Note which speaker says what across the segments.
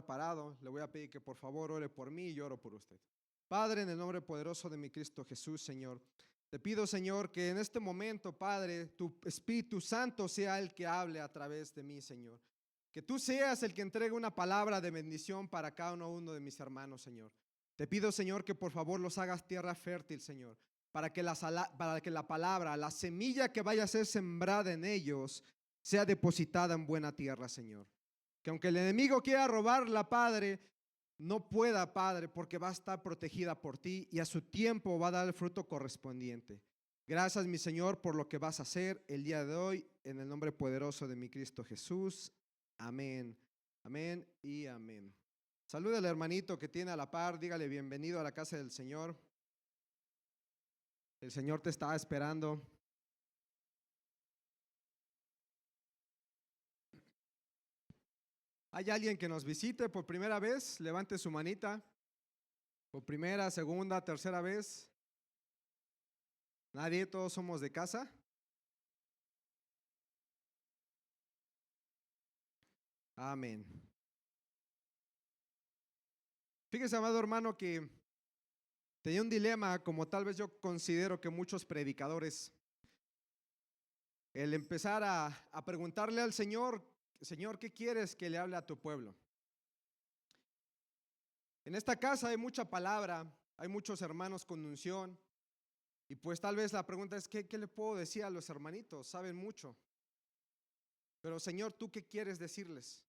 Speaker 1: hubiera parado, le voy a pedir que por favor ore por mí y yo oro por usted. Padre, en el nombre poderoso de mi Cristo Jesús, Señor, te pido, Señor, que en este momento, Padre, tu Espíritu Santo sea el que hable a través de mí, Señor. Que tú seas el que entregue una palabra de bendición para cada uno de mis hermanos, Señor. Te pido, Señor, que por favor los hagas tierra fértil, Señor, para que la palabra, la semilla que vaya a ser sembrada en ellos, sea depositada en buena tierra, Señor. Que aunque el enemigo quiera robarla, Padre, no pueda, Padre, porque va a estar protegida por ti y a su tiempo va a dar el fruto correspondiente. Gracias, mi Señor, por lo que vas a hacer el día de hoy, en el nombre poderoso de mi Cristo Jesús. Amén, amén y amén. Saluda al hermanito que tiene a la par, dígale bienvenido a la casa del Señor. El Señor te está esperando. ¿Hay alguien que nos visite por primera vez? Levante su manita. Por primera, segunda, tercera vez. Nadie, todos somos de casa. Amén. Fíjese, amado hermano, que tenía un dilema, como tal vez yo considero que muchos predicadores, el empezar a preguntarle al Señor, Señor, ¿qué quieres que le hable a tu pueblo? En esta casa hay mucha palabra, hay muchos hermanos con unción, y pues tal vez la pregunta es, ¿qué le puedo decir a los hermanitos? Saben mucho. Pero Señor, ¿tú qué quieres decirles?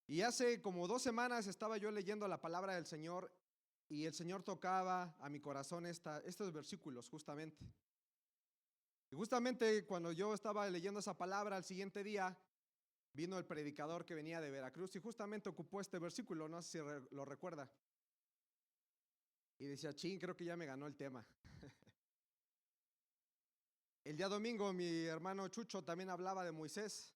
Speaker 1: Y hace como 2 semanas estaba yo leyendo la palabra del Señor y el Señor tocaba a mi corazón estos versículos justamente. Y justamente cuando yo estaba leyendo esa palabra, al siguiente día vino el predicador que venía de Veracruz y justamente ocupó este versículo, no sé si lo recuerda. Y decía, ching, creo que ya me ganó el tema. El día domingo mi hermano Chucho también hablaba de Moisés.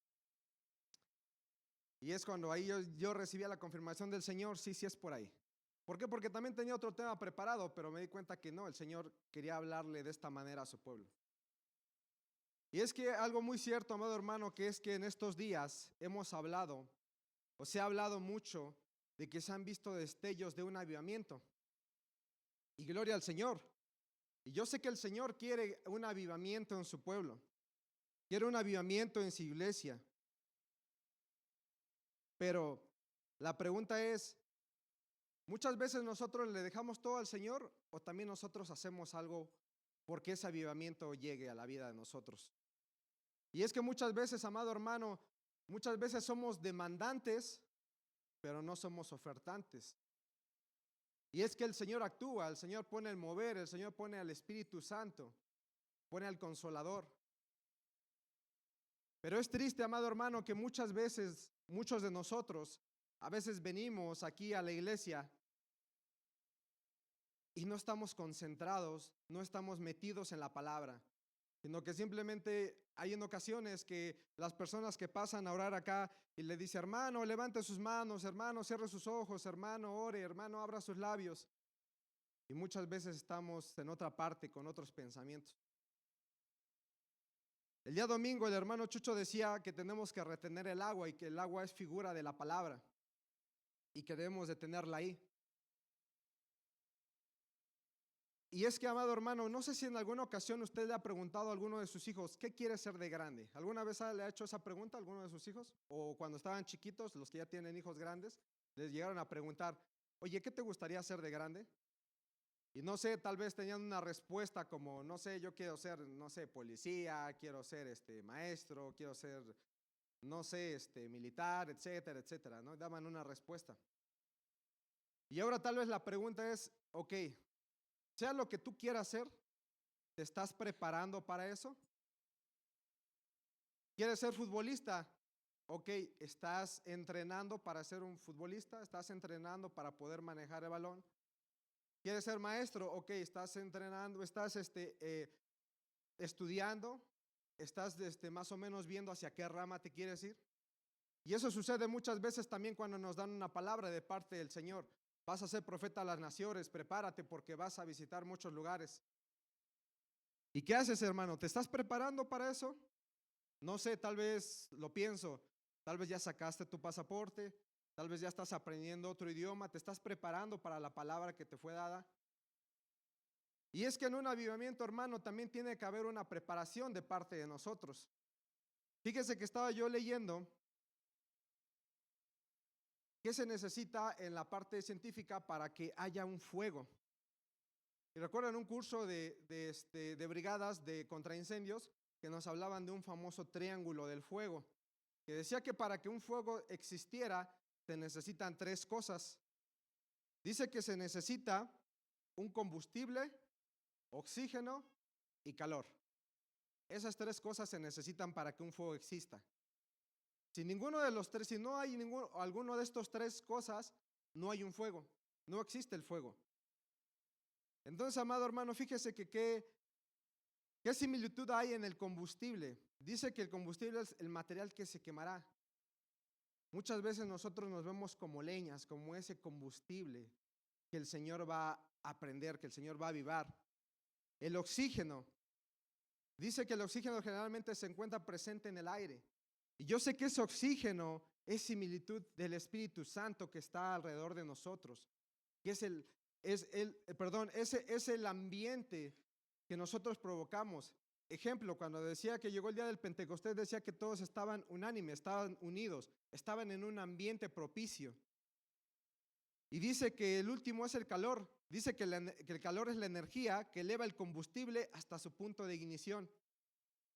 Speaker 1: Y es cuando ahí yo recibía la confirmación del Señor, sí, sí es por ahí. ¿Por qué? Porque también tenía otro tema preparado, pero me di cuenta que no, el Señor quería hablarle de esta manera a su pueblo. Y es que algo muy cierto, amado hermano, que es que en estos días hemos hablado, o se ha hablado mucho, de que se han visto destellos de un avivamiento. Y gloria al Señor. Y yo sé que el Señor quiere un avivamiento en su pueblo, quiere un avivamiento en su iglesia. Pero la pregunta es, muchas veces nosotros le dejamos todo al Señor o también nosotros hacemos algo porque ese avivamiento llegue a la vida de nosotros. Y es que muchas veces, amado hermano, muchas veces somos demandantes, pero no somos ofertantes. Y es que el Señor actúa, el Señor pone el mover, el Señor pone al Espíritu Santo, pone al Consolador. Pero es triste, amado hermano, que muchas veces, muchos de nosotros, a veces venimos aquí a la iglesia y no estamos concentrados, no estamos metidos en la palabra, sino que simplemente hay en ocasiones que las personas que pasan a orar acá y le dice, hermano, levante sus manos, hermano, cierre sus ojos, hermano, ore, hermano, abra sus labios. Y muchas veces estamos en otra parte con otros pensamientos. El día domingo el hermano Chucho decía que tenemos que retener el agua y que el agua es figura de la palabra y que debemos de tenerla ahí. Y es que, amado hermano, no sé si en alguna ocasión usted le ha preguntado a alguno de sus hijos, ¿qué quiere ser de grande? ¿Alguna vez le ha hecho esa pregunta a alguno de sus hijos? O cuando estaban chiquitos, los que ya tienen hijos grandes, les llegaron a preguntar, oye, ¿qué te gustaría ser de grande? Y no sé, tal vez tenían una respuesta como, no sé, yo quiero ser, no sé, policía, quiero ser maestro, quiero ser, no sé, militar, etcétera, etcétera, ¿no? Daban una respuesta. Y ahora tal vez la pregunta es, ok, sea lo que tú quieras hacer, ¿te estás preparando para eso? ¿Quieres ser futbolista? Ok, ¿estás entrenando para ser un futbolista? ¿Estás entrenando para poder manejar el balón? ¿Quieres ser maestro? Ok, ¿estás entrenando? ¿Estás estudiando? ¿Estás más o menos viendo hacia qué rama te quieres ir? Y eso sucede muchas veces también cuando nos dan una palabra de parte del Señor. Vas a ser profeta a las naciones, prepárate porque vas a visitar muchos lugares. ¿Y qué haces, hermano? ¿Te estás preparando para eso? No sé, tal vez lo pienso. Tal vez ya sacaste tu pasaporte, tal vez ya estás aprendiendo otro idioma, te estás preparando para la palabra que te fue dada. Y es que en un avivamiento, hermano, también tiene que haber una preparación de parte de nosotros. Fíjese que estaba yo leyendo qué se necesita en la parte científica para que haya un fuego. Y recuerdan un curso de brigadas de contraincendios que nos hablaban de un famoso triángulo del fuego, que decía que para que un fuego existiera se necesitan tres cosas. Dice que se necesita un combustible, oxígeno y calor. Esas tres cosas se necesitan para que un fuego exista. Si ninguno de los tres, si no hay alguno de estos tres cosas, no hay un fuego, no existe el fuego. Entonces, amado hermano, fíjese que qué similitud hay en el combustible. Dice que el combustible es el material que se quemará. Muchas veces nosotros nos vemos como leñas, como ese combustible que el Señor va a prender, que el Señor va a avivar. El oxígeno. Dice que el oxígeno generalmente se encuentra presente en el aire. Y yo sé que ese oxígeno es similitud del Espíritu Santo que está alrededor de nosotros, que es el ambiente que nosotros provocamos. Ejemplo, cuando decía que llegó el día del Pentecostés, decía que todos estaban unánimes, estaban unidos, estaban en un ambiente propicio. Y dice que el último es el calor. Dice que el calor es la energía que eleva el combustible hasta su punto de ignición.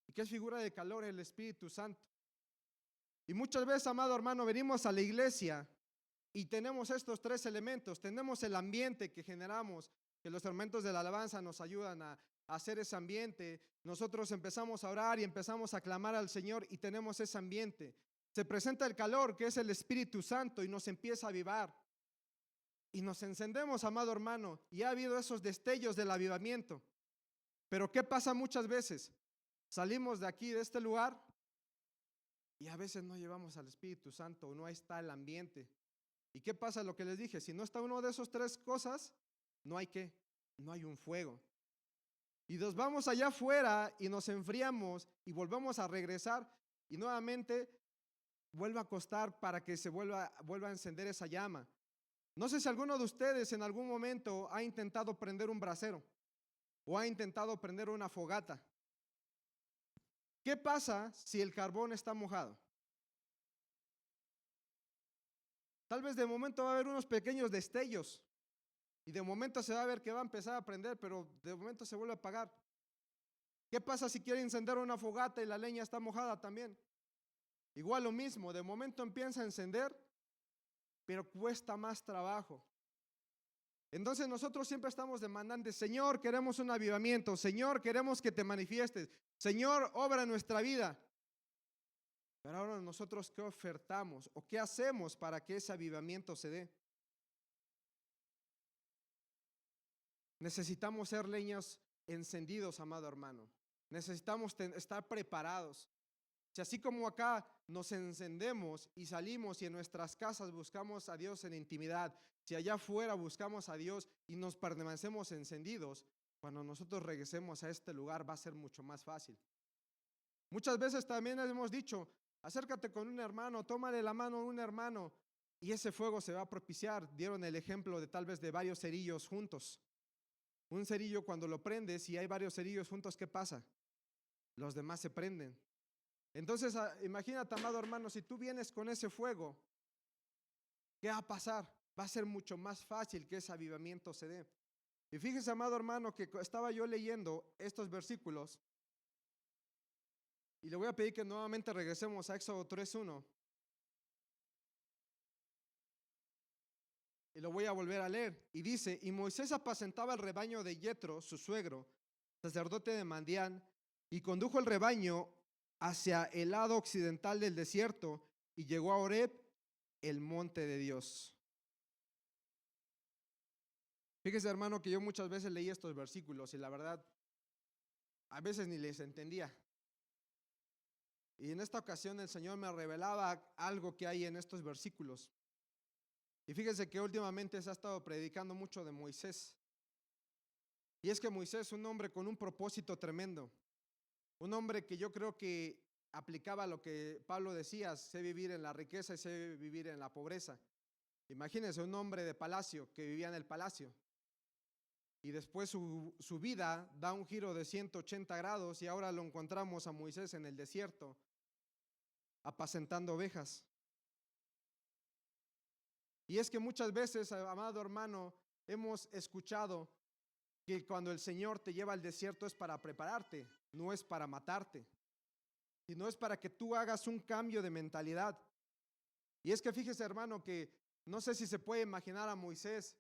Speaker 1: ¿Y qué es figura de calor? El Espíritu Santo. Y muchas veces, amado hermano, venimos a la iglesia y tenemos estos tres elementos. Tenemos el ambiente que generamos, que los elementos de la alabanza nos ayudan a hacer ese ambiente. Nosotros empezamos a orar y empezamos a clamar al Señor y tenemos ese ambiente. Se presenta el calor, que es el Espíritu Santo, y nos empieza a avivar. Y nos encendemos, amado hermano, y ha habido esos destellos del avivamiento. Pero ¿qué pasa muchas veces? Salimos de aquí, de este lugar, y a veces no llevamos al Espíritu Santo, no está el ambiente. ¿Y qué pasa? Lo que les dije, si no está uno de esos tres cosas, no hay qué, no hay un fuego. Y nos vamos allá afuera y nos enfriamos y volvemos a regresar y nuevamente vuelve a costar para que se vuelva a encender esa llama. No sé si alguno de ustedes en algún momento ha intentado prender un brasero o ha intentado prender una fogata. ¿Qué pasa si el carbón está mojado? Tal vez de momento va a haber unos pequeños destellos y de momento se va a ver que va a empezar a prender, pero de momento se vuelve a apagar. ¿Qué pasa si quiere encender una fogata y la leña está mojada también? Igual lo mismo, de momento empieza a encender, pero cuesta más trabajo. Entonces nosotros siempre estamos demandando, Señor, queremos un avivamiento, Señor, queremos que te manifiestes, Señor, obra en nuestra vida. Pero ahora nosotros, ¿qué ofertamos o qué hacemos para que ese avivamiento se dé? Necesitamos ser leños encendidos, amado hermano. Necesitamos estar preparados. Si así como acá nos encendemos y salimos y en nuestras casas buscamos a Dios en intimidad, si allá afuera buscamos a Dios y nos permanecemos encendidos, cuando nosotros regresemos a este lugar va a ser mucho más fácil. Muchas veces también hemos dicho, acércate con un hermano, tómale la mano a un hermano y ese fuego se va a propiciar. Dieron el ejemplo de tal vez de varios cerillos juntos. Un cerillo cuando lo prendes y hay varios cerillos juntos, ¿qué pasa? Los demás se prenden. Entonces, imagínate, amado hermano, si tú vienes con ese fuego, ¿qué va a pasar? Va a ser mucho más fácil que ese avivamiento se dé. Y fíjese, amado hermano, que estaba yo leyendo estos versículos y le voy a pedir que nuevamente regresemos a Éxodo 3:1 y lo voy a volver a leer. Y dice, y Moisés apacentaba el rebaño de Yetro, su suegro, sacerdote de Madián, y condujo el rebaño hacia el lado occidental del desierto y llegó a Horeb, el monte de Dios. Fíjese, hermano, que yo muchas veces leí estos versículos y la verdad, a veces ni les entendía. Y en esta ocasión el Señor me revelaba algo que hay en estos versículos. Y fíjese que últimamente se ha estado predicando mucho de Moisés. Y es que Moisés es un hombre con un propósito tremendo. Un hombre que yo creo que aplicaba lo que Pablo decía: sé vivir en la riqueza y sé vivir en la pobreza. Imagínense un hombre de palacio que vivía en el palacio y después su vida da un giro de 180 grados y ahora lo encontramos a Moisés en el desierto apacentando ovejas. Y es que muchas veces, amado hermano, hemos escuchado que cuando el Señor te lleva al desierto es para prepararte, no es para matarte, sino es para que tú hagas un cambio de mentalidad. Y es que fíjese, hermano, que no sé si se puede imaginar a Moisés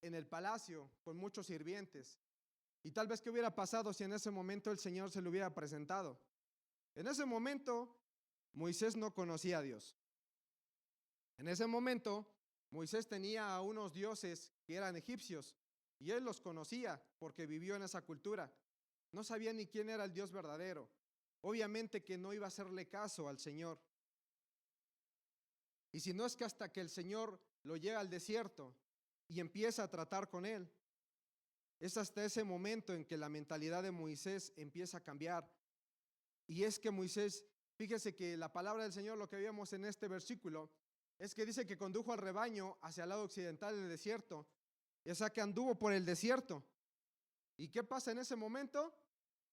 Speaker 1: en el palacio con muchos sirvientes. Y tal vez qué hubiera pasado si en ese momento el Señor se lo hubiera presentado. En ese momento, Moisés no conocía a Dios. En ese momento, Moisés tenía a unos dioses que eran egipcios y él los conocía porque vivió en esa cultura. No sabía ni quién era el Dios verdadero. Obviamente que no iba a hacerle caso al Señor. Y si no es que hasta que el Señor lo lleva al desierto y empieza a tratar con él, es hasta ese momento en que la mentalidad de Moisés empieza a cambiar. Y es que Moisés, fíjese que la palabra del Señor, lo que vimos en este versículo, es que dice que condujo al rebaño hacia el lado occidental del desierto. O sea que anduvo por el desierto. ¿Y qué pasa en ese momento?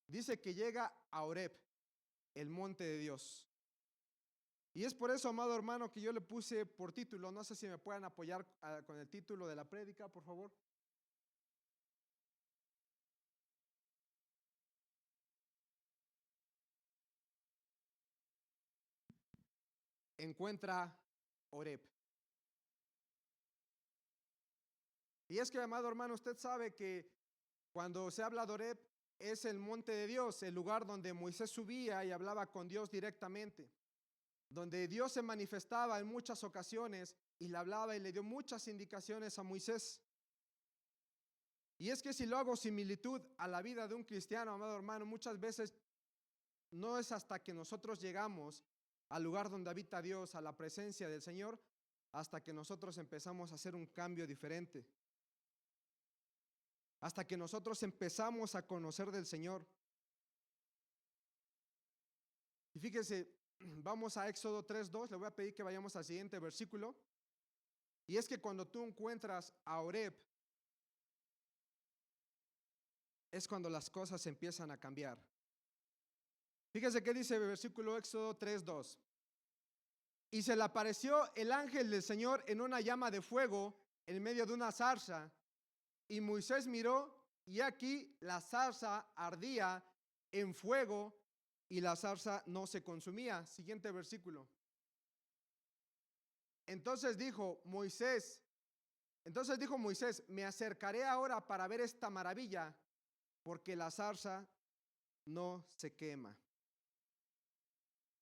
Speaker 1: Dice que llega a Horeb, el monte de Dios. Y es por eso, amado hermano, que yo le puse por título, no sé si me pueden apoyar con el título de la prédica, por favor. Encuentra Horeb. Y es que, amado hermano, usted sabe que cuando se habla de Horeb es el monte de Dios, el lugar donde Moisés subía y hablaba con Dios directamente, donde Dios se manifestaba en muchas ocasiones y le hablaba y le dio muchas indicaciones a Moisés. Y es que si lo hago similitud a la vida de un cristiano, amado hermano, muchas veces no es hasta que nosotros llegamos al lugar donde habita Dios, a la presencia del Señor, hasta que nosotros empezamos a hacer un cambio diferente. Hasta que nosotros empezamos a conocer del Señor. Y fíjese, vamos a Éxodo 3:2, le voy a pedir que vayamos al siguiente versículo. Y es que cuando tú encuentras a Horeb, es cuando las cosas empiezan a cambiar. Fíjese qué dice el versículo Éxodo 3:2. Y se le apareció el ángel del Señor en una llama de fuego en medio de una zarza. Y Moisés miró, y aquí la zarza ardía en fuego y la zarza no se consumía. Siguiente versículo. Entonces dijo Moisés, me acercaré ahora para ver esta maravilla, porque la zarza no se quema.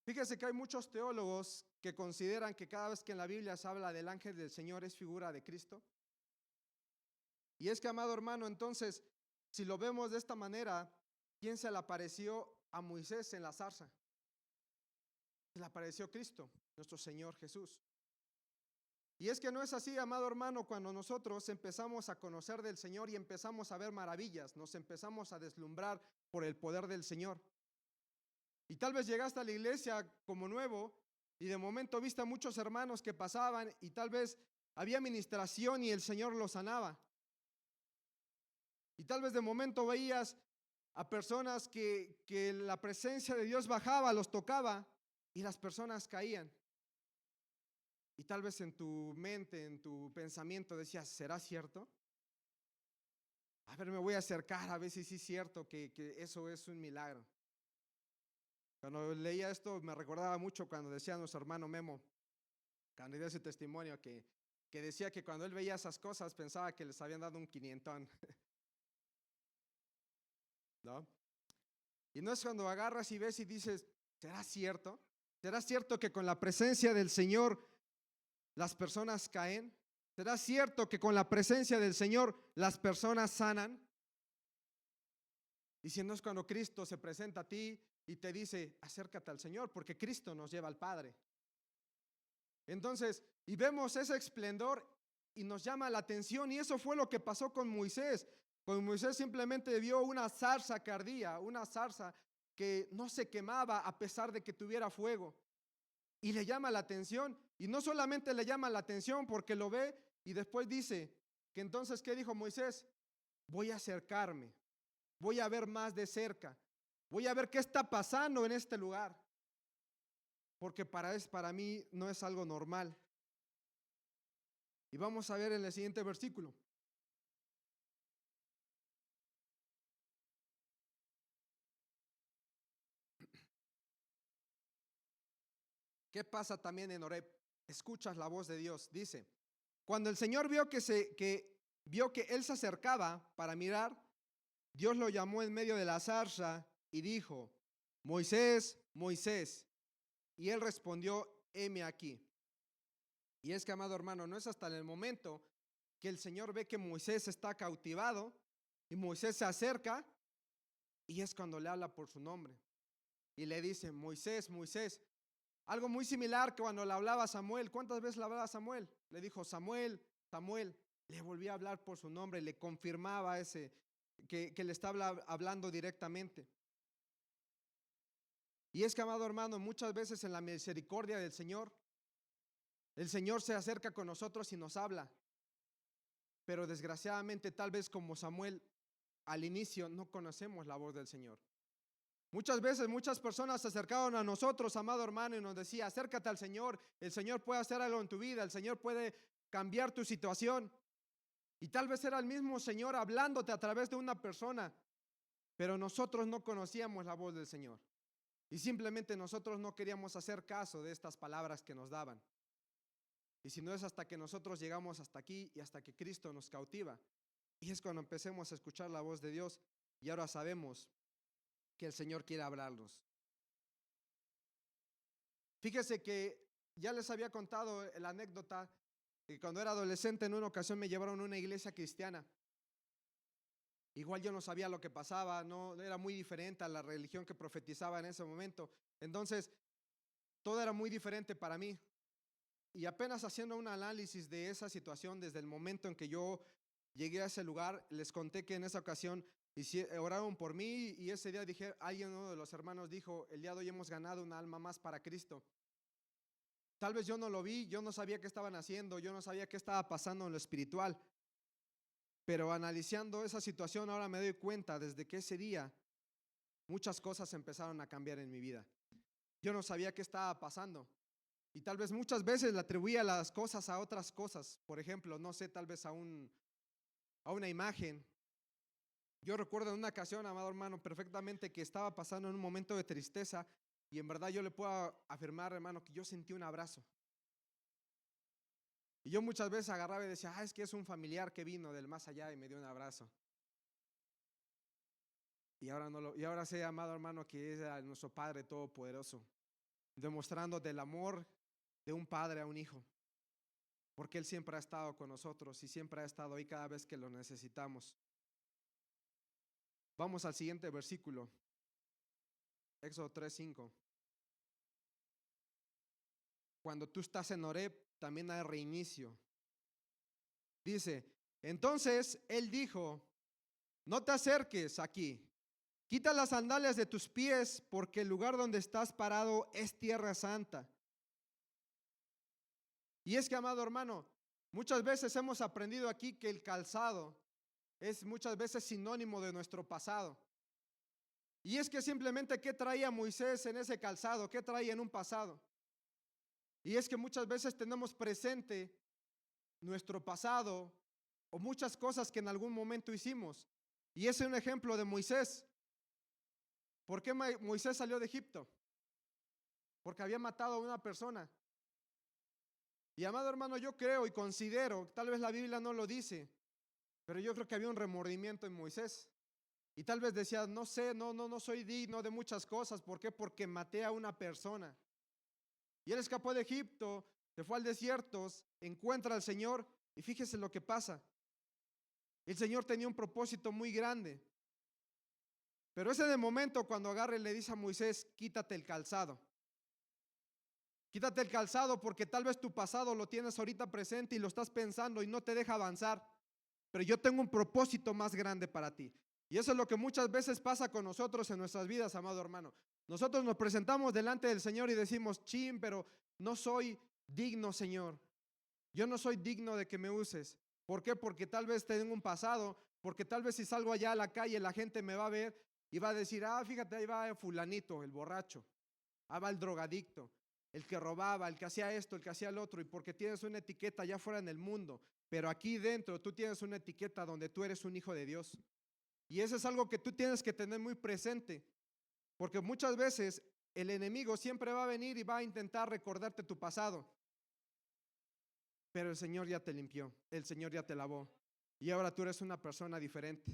Speaker 1: Fíjese que hay muchos teólogos que consideran que cada vez que en la Biblia se habla del ángel del Señor es figura de Cristo. Y es que, amado hermano, entonces, si lo vemos de esta manera, ¿quién se le apareció a Moisés en la zarza? Se le apareció Cristo, nuestro Señor Jesús. Y es que no es así, amado hermano, cuando nosotros empezamos a conocer del Señor y empezamos a ver maravillas, nos empezamos a deslumbrar por el poder del Señor. Y tal vez llegaste a la iglesia como nuevo y de momento viste a muchos hermanos que pasaban y tal vez había ministración y el Señor los sanaba. Y tal vez de momento veías a personas que la presencia de Dios bajaba, los tocaba y las personas caían. Y tal vez en tu mente, en tu pensamiento decías, ¿será cierto? A ver, me voy a acercar a ver si sí es cierto que eso es un milagro. Cuando leía esto me recordaba mucho cuando decía nuestro hermano Memo, cuando dio ese testimonio, que decía que cuando él veía esas cosas pensaba que les habían dado un 500. ¿No? Y no es cuando agarras y ves y dices, ¿será cierto? ¿Será cierto que con la presencia del Señor las personas caen? ¿Será cierto que con la presencia del Señor las personas sanan? Y si no es cuando Cristo se presenta a ti y te dice, acércate al Señor, porque Cristo nos lleva al Padre. Entonces, y vemos ese esplendor y nos llama la atención, y eso fue lo que pasó con Moisés. Con Moisés simplemente vio una zarza que ardía, una zarza que no se quemaba a pesar de que tuviera fuego. Y le llama la atención. Y no solamente le llama la atención porque lo ve y después dice que entonces, ¿qué dijo Moisés? Voy a acercarme, voy a ver más de cerca, voy a ver qué está pasando en este lugar. Porque para mí no es algo normal. Y vamos a ver en el siguiente versículo. ¿Qué pasa también en Horeb? Escuchas la voz de Dios. Dice, cuando el Señor vio que él se acercaba para mirar, Dios lo llamó en medio de la zarza y dijo, Moisés, Moisés. Y él respondió, heme aquí. Y es que, amado hermano, no es hasta en el momento que el Señor ve que Moisés está cautivado y Moisés se acerca y es cuando le habla por su nombre. Y le dice, Moisés, Moisés. Algo muy similar que cuando le hablaba a Samuel. ¿Cuántas veces le hablaba a Samuel? Le dijo, Samuel, Samuel. Le volvía a hablar por su nombre, le confirmaba que le estaba hablando directamente. Y es que, amado hermano, muchas veces en la misericordia del Señor, el Señor se acerca con nosotros y nos habla. Pero desgraciadamente, tal vez como Samuel, al inicio no conocemos la voz del Señor. Muchas veces muchas personas se acercaron a nosotros, amado hermano, y nos decía, acércate al Señor, el Señor puede hacer algo en tu vida, el Señor puede cambiar tu situación. Y tal vez era el mismo Señor hablándote a través de una persona, pero nosotros no conocíamos la voz del Señor. Y simplemente nosotros no queríamos hacer caso de estas palabras que nos daban. Y si no es hasta que nosotros llegamos hasta aquí y hasta que Cristo nos cautiva. Y es cuando empecemos a escuchar la voz de Dios y ahora sabemos que el Señor quiere hablarnos. Fíjese que ya les había contado la anécdota que cuando era adolescente en una ocasión me llevaron a una iglesia cristiana. Igual yo no sabía lo que pasaba, no era muy diferente a la religión que profetizaba en ese momento. Entonces, todo era muy diferente para mí. Y apenas haciendo un análisis de esa situación desde el momento en que yo llegué a ese lugar, les conté que en esa ocasión oraron por mí y ese día uno de los hermanos dijo, el día de hoy hemos ganado una alma más para Cristo. Tal vez yo no lo vi, yo no sabía qué estaban haciendo, yo no sabía qué estaba pasando en lo espiritual. Pero analizando esa situación ahora me doy cuenta desde que ese día muchas cosas empezaron a cambiar en mi vida. Yo no sabía qué estaba pasando. Y tal vez muchas veces le atribuía las cosas a otras cosas. Por ejemplo, no sé, tal vez a una imagen. Yo recuerdo en una ocasión, amado hermano, perfectamente que estaba pasando en un momento de tristeza y en verdad yo le puedo afirmar, hermano, que yo sentí un abrazo. Y yo muchas veces agarraba y decía, es que es un familiar que vino del más allá y me dio un abrazo. Y ahora sé, amado hermano, que es nuestro Padre Todopoderoso, demostrando del amor de un padre a un hijo. Porque Él siempre ha estado con nosotros y siempre ha estado ahí cada vez que lo necesitamos. Vamos al siguiente versículo. Éxodo 3:5. Cuando tú estás en Horeb, también hay reinicio. Dice, entonces Él dijo, no te acerques aquí. Quita las sandalias de tus pies, porque el lugar donde estás parado es tierra santa. Y es que, amado hermano, muchas veces hemos aprendido aquí que el calzado es muchas veces sinónimo de nuestro pasado. Y es que simplemente, ¿qué traía Moisés en ese calzado? ¿Qué traía en un pasado? Y es que muchas veces tenemos presente nuestro pasado o muchas cosas que en algún momento hicimos. Y ese es un ejemplo de Moisés. ¿Por qué Moisés salió de Egipto? Porque había matado a una persona. Y amado hermano, yo creo y considero, tal vez la Biblia no lo dice, pero yo creo que había un remordimiento en Moisés. Y tal vez decía, no sé, no soy digno de muchas cosas. ¿Por qué? Porque maté a una persona. Y él escapó de Egipto, se fue al desierto, encuentra al Señor y fíjese lo que pasa. El Señor tenía un propósito muy grande. Pero ese de momento cuando agarra y le dice a Moisés, quítate el calzado. Quítate el calzado porque tal vez tu pasado lo tienes ahorita presente y lo estás pensando y no te deja avanzar. Pero yo tengo un propósito más grande para ti. Y eso es lo que muchas veces pasa con nosotros en nuestras vidas, amado hermano. Nosotros nos presentamos delante del Señor y decimos, chin, pero no soy digno, Señor. Yo no soy digno de que me uses. ¿Por qué? Porque tal vez tengo un pasado, porque tal vez si salgo allá a la calle la gente me va a ver y va a decir, ah, fíjate, ahí va fulanito, el borracho, ahí va el drogadicto, el que robaba, el que hacía esto, el que hacía el otro, y porque tienes una etiqueta allá fuera en el mundo, pero aquí dentro tú tienes una etiqueta donde tú eres un hijo de Dios. Y eso es algo que tú tienes que tener muy presente, porque muchas veces el enemigo siempre va a venir y va a intentar recordarte tu pasado, pero el Señor ya te limpió, el Señor ya te lavó, y ahora tú eres una persona diferente.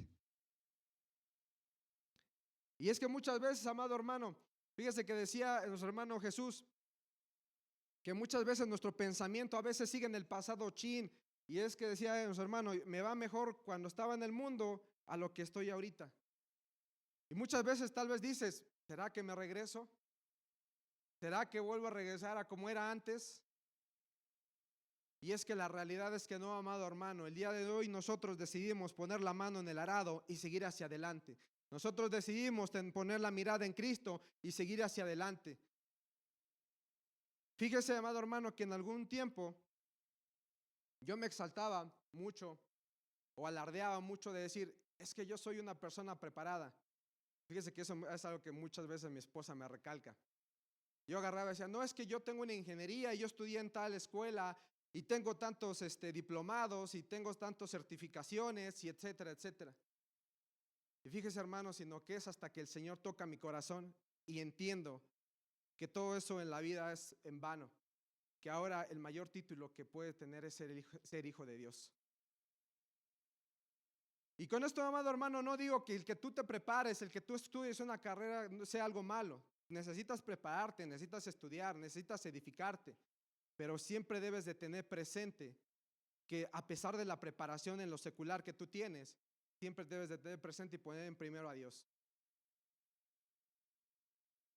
Speaker 1: Y es que muchas veces, amado hermano, fíjese que decía nuestro hermano Jesús, que muchas veces nuestro pensamiento a veces sigue en el pasado chin, y es que decía nuestro hermano, me va mejor cuando estaba en el mundo a lo que estoy ahorita. Y muchas veces tal vez dices, ¿será que me regreso? ¿Será que vuelvo a regresar a como era antes? Y es que la realidad es que no, amado hermano, el día de hoy nosotros decidimos poner la mano en el arado y seguir hacia adelante. Nosotros decidimos poner la mirada en Cristo y seguir hacia adelante. Fíjese, amado hermano, que en algún tiempo yo me exaltaba mucho o alardeaba mucho de decir, es que yo soy una persona preparada. Fíjese que eso es algo que muchas veces mi esposa me recalca. Yo agarraba y decía, no, es que yo tengo una ingeniería y yo estudié en tal escuela y tengo tantos diplomados y tengo tantas certificaciones y etcétera, etcétera. Y fíjese, hermano, sino que es hasta que el Señor toca mi corazón y entiendo que todo eso en la vida es en vano, que ahora el mayor título que puede tener es ser hijo de Dios. Y con esto, amado hermano, no digo que el que tú te prepares, el que tú estudies una carrera sea algo malo. Necesitas prepararte, necesitas estudiar, necesitas edificarte, pero siempre debes de tener presente que a pesar de la preparación en lo secular que tú tienes, siempre debes de tener presente y poner en primero a Dios.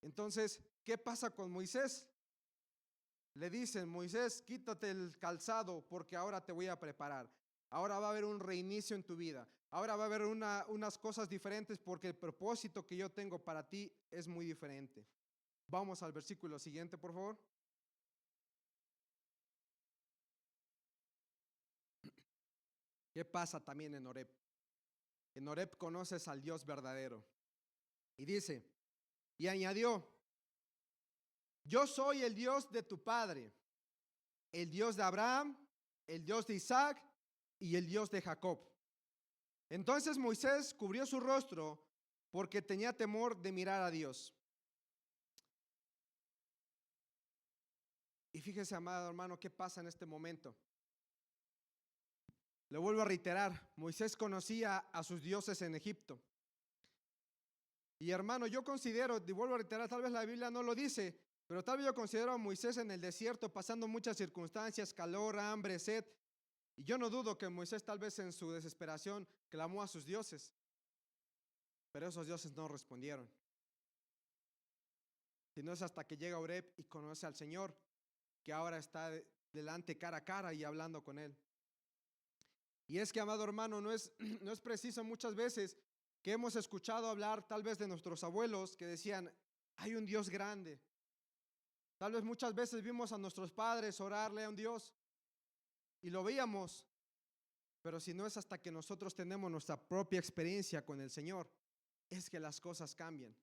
Speaker 1: Entonces, ¿qué pasa con Moisés? Le dicen, Moisés, quítate el calzado porque ahora te voy a preparar. Ahora va a haber un reinicio en tu vida. Ahora va a haber unas cosas diferentes porque el propósito que yo tengo para ti es muy diferente. Vamos al versículo siguiente, por favor. ¿Qué pasa también en Horeb? En Horeb conoces al Dios verdadero. Y dice, y añadió, yo soy el Dios de tu padre, el Dios de Abraham, el Dios de Isaac y el Dios de Jacob. Entonces Moisés cubrió su rostro porque tenía temor de mirar a Dios. Y fíjese, amado hermano, qué pasa en este momento. Le vuelvo a reiterar, Moisés conocía a sus dioses en Egipto. Y hermano, yo considero, y vuelvo a reiterar, tal vez la Biblia no lo dice, pero tal vez yo considero a Moisés en el desierto pasando muchas circunstancias, calor, hambre, sed. Y yo no dudo que Moisés tal vez en su desesperación clamó a sus dioses, pero esos dioses no respondieron. Si no es hasta que llega a Horeb y conoce al Señor, que ahora está delante cara a cara y hablando con él. Y es que, amado hermano, no es preciso muchas veces que hemos escuchado hablar tal vez de nuestros abuelos que decían, hay un Dios grande. Tal vez muchas veces vimos a nuestros padres orarle a un Dios y lo veíamos, pero si no es hasta que nosotros tenemos nuestra propia experiencia con el Señor, es que las cosas cambian.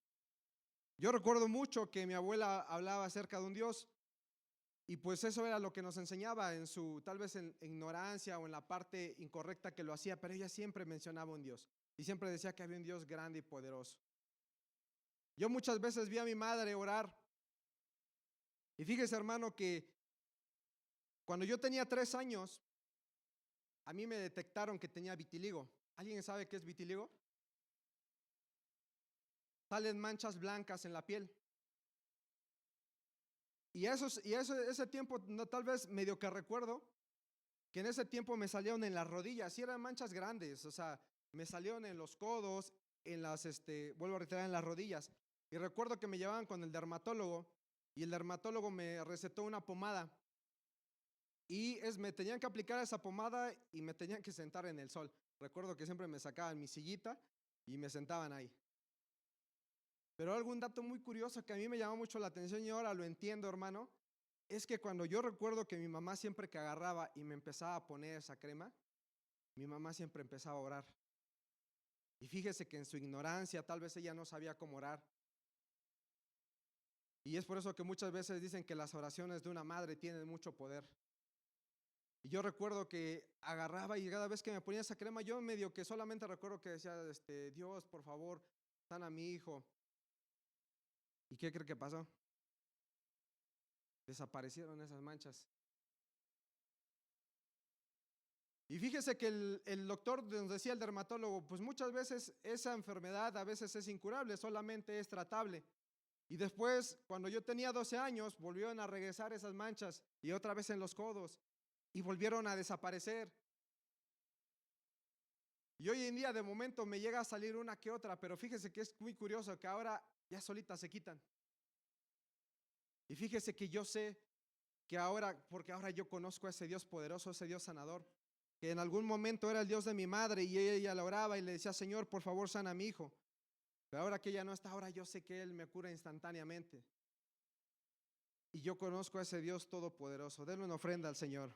Speaker 1: Yo recuerdo mucho que mi abuela hablaba acerca de un Dios y pues eso era lo que nos enseñaba en su, tal vez en ignorancia o en la parte incorrecta que lo hacía, pero ella siempre mencionaba un Dios y siempre decía que había un Dios grande y poderoso. Yo muchas veces vi a mi madre orar y fíjese, hermano, que cuando yo tenía 3 años, a mí me detectaron que tenía vitiligo. ¿Alguien sabe qué es vitiligo? Salen manchas blancas en la piel. Ese tiempo, no, tal vez medio que recuerdo, que en ese tiempo me salieron en las rodillas, y eran manchas grandes, o sea, me salieron en los codos, vuelvo a reiterar, en las rodillas. Y recuerdo que me llevaban con el dermatólogo, y el dermatólogo me recetó una pomada. Y me tenían que aplicar esa pomada y me tenían que sentar en el sol. Recuerdo que siempre me sacaban mi sillita y me sentaban ahí. Pero algún dato muy curioso que a mí me llamó mucho la atención y ahora lo entiendo, hermano, es que cuando yo recuerdo que mi mamá siempre que agarraba y me empezaba a poner esa crema, mi mamá siempre empezaba a orar. Y fíjese que en su ignorancia tal vez ella no sabía cómo orar. Y es por eso que muchas veces dicen que las oraciones de una madre tienen mucho poder. Y yo recuerdo que agarraba y cada vez que me ponía esa crema, yo medio que solamente recuerdo que decía, Dios, por favor, sana a mi hijo. ¿Y qué cree que pasó? Desaparecieron esas manchas. Y fíjese que el doctor nos decía, el dermatólogo, pues muchas veces esa enfermedad a veces es incurable, solamente es tratable. Y después, cuando yo tenía 12 años, volvieron a regresar esas manchas y otra vez en los codos y volvieron a desaparecer. Y hoy en día de momento me llega a salir una que otra, pero fíjese que es muy curioso que ahora ya solitas se quitan. Y fíjese que yo sé que ahora, porque ahora yo conozco a ese Dios poderoso, ese Dios sanador, que en algún momento era el Dios de mi madre y ella la oraba y le decía, Señor, por favor, sana a mi hijo. Pero ahora que ella no está, ahora yo sé que Él me cura instantáneamente. Y yo conozco a ese Dios todopoderoso. Denle una ofrenda al Señor.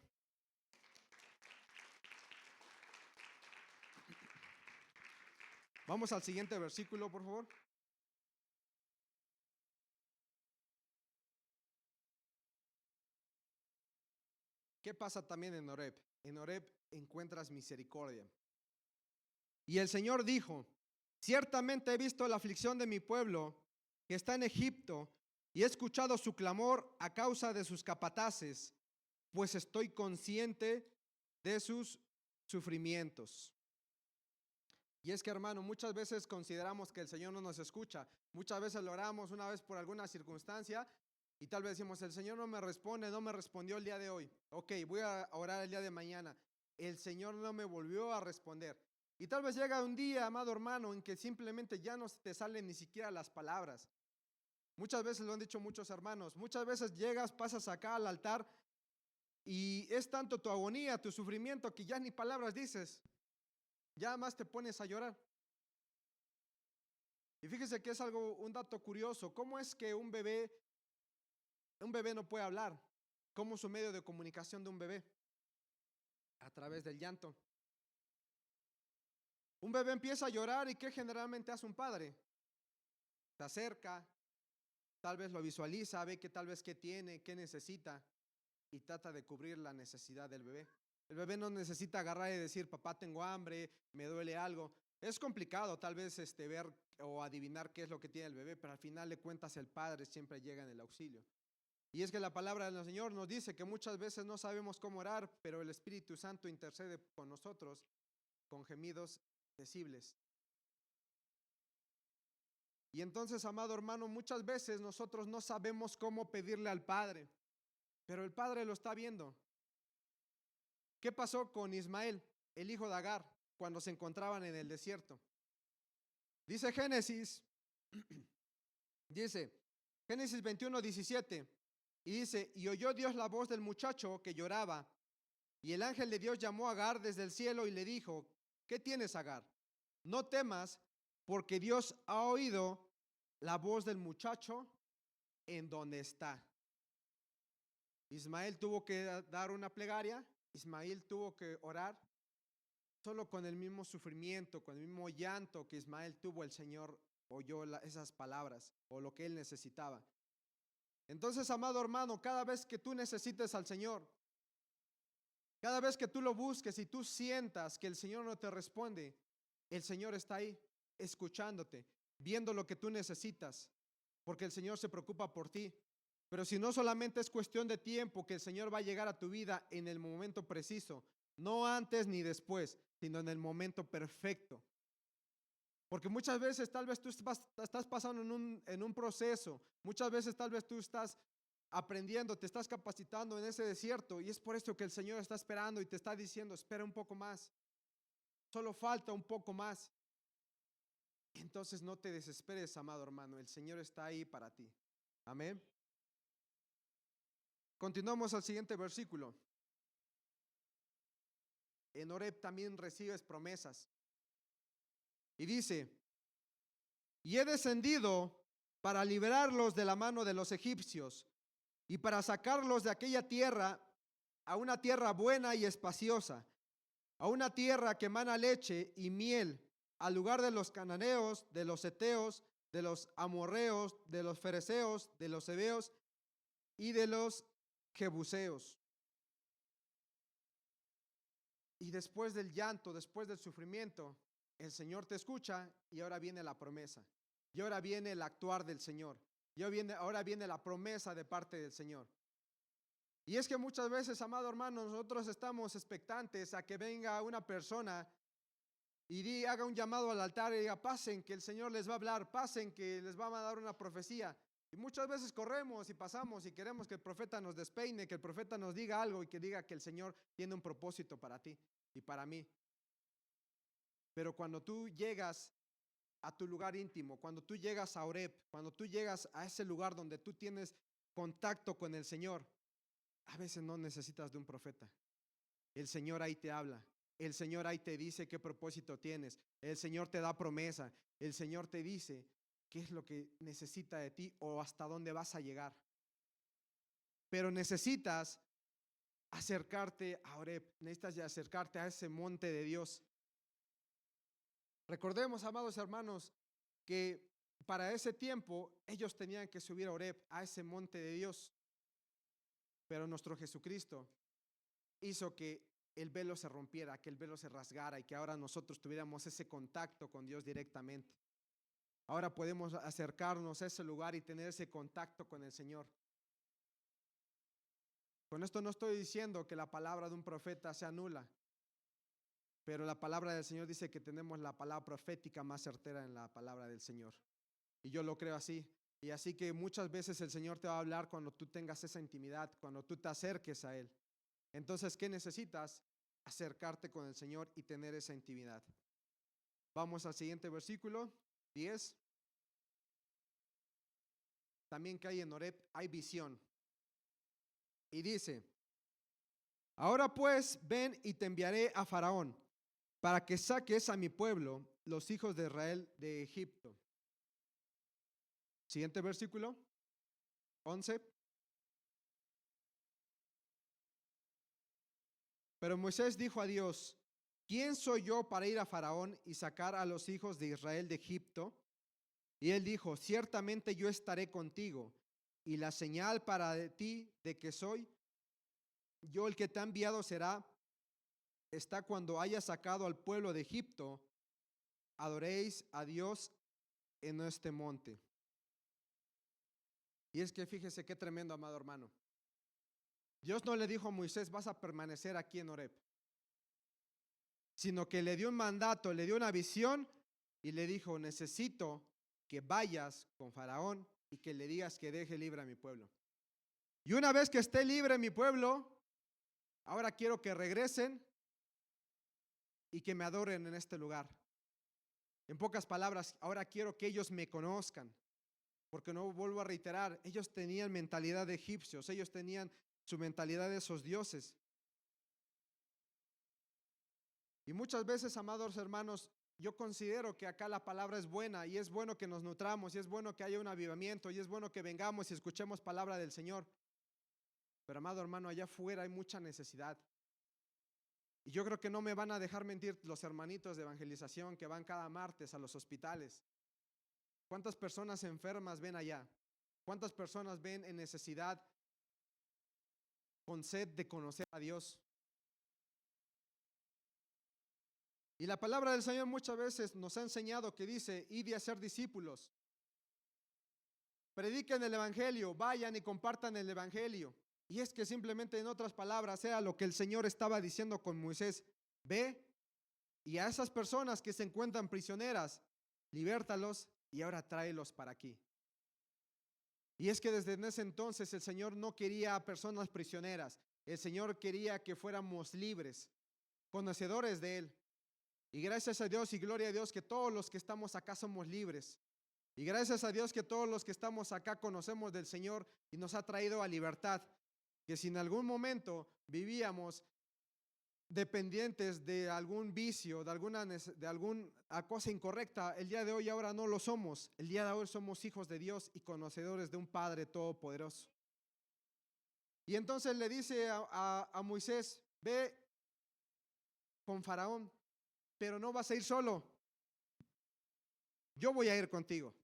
Speaker 1: Vamos al siguiente versículo, por favor. ¿Qué pasa también en Horeb? En Horeb encuentras misericordia. Y el Señor dijo, ciertamente he visto la aflicción de mi pueblo que está en Egipto y he escuchado su clamor a causa de sus capataces, pues estoy consciente de sus sufrimientos. Y es que, hermano, muchas veces consideramos que el Señor no nos escucha. Muchas veces lo oramos una vez por alguna circunstancia y tal vez decimos, el Señor no me responde, no me respondió el día de hoy. Ok, voy a orar el día de mañana. El Señor no me volvió a responder. Y tal vez llega un día, amado hermano, en que simplemente ya no te salen ni siquiera las palabras. Muchas veces lo han dicho muchos hermanos. Muchas veces llegas, pasas acá al altar y es tanto tu agonía, tu sufrimiento, que ya ni palabras dices. Ya más te pones a llorar. Y fíjese que es algo, un dato curioso. ¿Cómo es que un bebé no puede hablar? ¿Cómo es su medio de comunicación de un bebé? A través del llanto. Un bebé empieza a llorar y ¿qué generalmente hace un padre? Se acerca, tal vez lo visualiza, ve que tal vez qué tiene, qué necesita y trata de cubrir la necesidad del bebé. El bebé no necesita agarrar y decir, papá, tengo hambre, me duele algo. Es complicado tal vez ver o adivinar qué es lo que tiene el bebé, pero al final de cuentas el padre siempre llega en el auxilio. Y es que la palabra del Señor nos dice que muchas veces no sabemos cómo orar, pero el Espíritu Santo intercede con nosotros con gemidos indecibles. Y entonces, amado hermano, muchas veces nosotros no sabemos cómo pedirle al Padre, pero el Padre lo está viendo. ¿Qué pasó con Ismael, el hijo de Agar, cuando se encontraban en el desierto? Dice Génesis, dice Génesis 21:17, y dice, y oyó Dios la voz del muchacho que lloraba, y el ángel de Dios llamó a Agar desde el cielo y le dijo, ¿qué tienes, Agar? No temas, porque Dios ha oído la voz del muchacho en donde está. Ismael tuvo que dar una plegaria, Ismael tuvo que orar, solo con el mismo sufrimiento, con el mismo llanto que Ismael tuvo, el Señor oyó esas palabras o lo que él necesitaba. Entonces, amado hermano, cada vez que tú necesites al Señor, cada vez que tú lo busques y tú sientas que el Señor no te responde, el Señor está ahí, escuchándote, viendo lo que tú necesitas, porque el Señor se preocupa por ti. Pero si no, solamente es cuestión de tiempo que el Señor va a llegar a tu vida en el momento preciso, no antes ni después, sino en el momento perfecto. Porque muchas veces tal vez tú estás pasando en un proceso, muchas veces tal vez tú estás aprendiendo, te estás capacitando en ese desierto y es por esto que el Señor está esperando y te está diciendo, espera un poco más, solo falta un poco más. Entonces no te desesperes, amado hermano, el Señor está ahí para ti. Amén. Continuamos al siguiente versículo. En Horeb también recibes promesas. Y dice, y he descendido para liberarlos de la mano de los egipcios y para sacarlos de aquella tierra a una tierra buena y espaciosa, a una tierra que emana leche y miel, al lugar de los cananeos, de los heteos, de los amorreos, de los fereceos, de los heveos y de los jebuseos. Y después del llanto, después del sufrimiento, el Señor te escucha y ahora viene la promesa. Y ahora viene el actuar del Señor. Y ahora viene la promesa de parte del Señor. Y es que muchas veces, amado hermano, nosotros estamos expectantes a que venga una persona y haga un llamado al altar y diga, pasen que el Señor les va a hablar, pasen que les va a dar una profecía. Y muchas veces corremos y pasamos y queremos que el profeta nos despeine, que el profeta nos diga algo y que diga que el Señor tiene un propósito para ti y para mí. Pero cuando tú llegas a tu lugar íntimo, cuando tú llegas a Oreb, cuando tú llegas a ese lugar donde tú tienes contacto con el Señor, a veces no necesitas de un profeta. El Señor ahí te habla. El Señor ahí te dice qué propósito tienes. El Señor te da promesa. El Señor te dice qué es lo que necesita de ti o hasta dónde vas a llegar. Pero necesitas acercarte a Oreb. Necesitas acercarte a ese monte de Dios. Recordemos, amados hermanos, que para ese tiempo ellos tenían que subir a Oreb, a ese monte de Dios. Pero nuestro Jesucristo hizo que el velo se rompiera, que el velo se rasgara y que ahora nosotros tuviéramos ese contacto con Dios directamente. Ahora podemos acercarnos a ese lugar y tener ese contacto con el Señor. Con esto no estoy diciendo que la palabra de un profeta sea nula, pero la palabra del Señor dice que tenemos la palabra profética más certera en la palabra del Señor. Y yo lo creo así. Y así que muchas veces el Señor te va a hablar cuando tú tengas esa intimidad, cuando tú te acerques a Él. Entonces, ¿qué necesitas? Acercarte con el Señor y tener esa intimidad. Vamos al siguiente versículo, 10. También que hay en Oreb, hay visión. Y dice, ahora pues ven y te enviaré a Faraón para que saques a mi pueblo, los hijos de Israel, de Egipto. Siguiente versículo, 11. Pero Moisés dijo a Dios, ¿quién soy yo para ir a Faraón y sacar a los hijos de Israel de Egipto? Y él dijo, ciertamente yo estaré contigo, y la señal para ti de que soy yo el que te ha enviado está cuando haya sacado al pueblo de Egipto, adoréis a Dios en este monte. Y es que fíjese qué tremendo, amado hermano. Dios no le dijo a Moisés, vas a permanecer aquí en Oreb, sino que le dio un mandato, le dio una visión y le dijo, necesito que vayas con Faraón y que le digas que deje libre a mi pueblo. Y una vez que esté libre mi pueblo, ahora quiero que regresen y que me adoren en este lugar. En pocas palabras, ahora quiero que ellos me conozcan, porque no vuelvo a reiterar, ellos tenían mentalidad de egipcios, ellos tenían su mentalidad de esos dioses. Y muchas veces, amados hermanos, yo considero que acá la palabra es buena y es bueno que nos nutramos y es bueno que haya un avivamiento y es bueno que vengamos y escuchemos palabra del Señor. Pero, amado hermano, allá afuera hay mucha necesidad. Y yo creo que no me van a dejar mentir los hermanitos de evangelización que van cada martes a los hospitales. ¿Cuántas personas enfermas ven allá? ¿Cuántas personas ven en necesidad con sed de conocer a Dios? Y la palabra del Señor muchas veces nos ha enseñado que dice, id y hacer discípulos. Prediquen el evangelio, vayan y compartan el evangelio. Y es que simplemente en otras palabras era lo que el Señor estaba diciendo con Moisés. Ve y a esas personas que se encuentran prisioneras, libértalos y ahora tráelos para aquí. Y es que desde ese entonces el Señor no quería a personas prisioneras. El Señor quería que fuéramos libres, conocedores de Él. Y gracias a Dios y gloria a Dios que todos los que estamos acá somos libres. Y gracias a Dios que todos los que estamos acá conocemos del Señor y nos ha traído a libertad. Que si en algún momento vivíamos dependientes de algún vicio, de alguna cosa incorrecta, el día de hoy ahora no lo somos. El día de hoy somos hijos de Dios y conocedores de un Padre todopoderoso. Y entonces le dice a Moisés, ve con Faraón, pero no vas a ir solo. Yo voy a ir contigo.